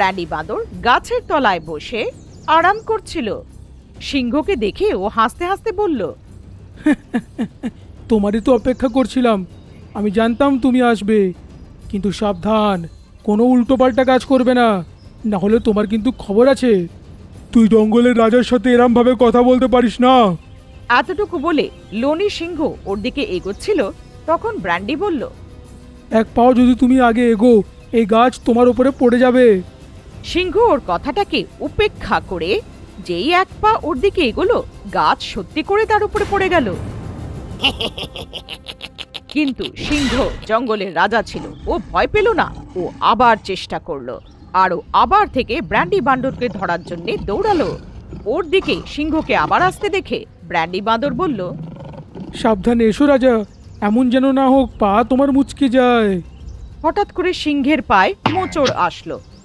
প্রাণী বাঁদর গাছের তলায় বসে আরাম করছিল। সিংহকে দেখে ও হাসতে হাসতে বলল, তোমারই তো অপেক্ষা করছিলাম। আমি জানতাম তুমি আসবে, কিন্তু সাবধান, কোনো উল্টোপাল্টা কাজ করবে না, না হলে তোমার কিন্তু খবর আছে। তুই জঙ্গলের রাজার সাথে এরমভাবে কথা বলতে পারিস না। এতটুকু বলে লোনি সিংহ ওর দিকে এগোচ্ছিল। তখন ব্র্যান্ডি বলল, এক পাও যদি তুমি আগে এগো, এই গাছ তোমার উপরে পড়ে যাবে। সিংহ ওর কথাটাকে উপেক্ষা করে যেই এক পা ওর দিকে এগোলো, গাছ সত্যি করে তার উপরে পড়ে গেল। কিন্তু সিংহ জঙ্গলের রাজা ছিল, ও ভয় পেল না। ও আবার চেষ্টা করলো, আর ও আবার থেকে ব্র্যান্ডি বাঁদরকে ধরার জন্য দৌড়ালো। ওর দিকে সিংহকে আবার আসতে দেখে ব্র্যান্ডি বাঁদর বলল, সাবধানে এসো রাজা, এমন যেন না হোক পা তোমার মুচকে যায়। হঠাৎ করে সিংহের পায়ে মোচড় আসলো।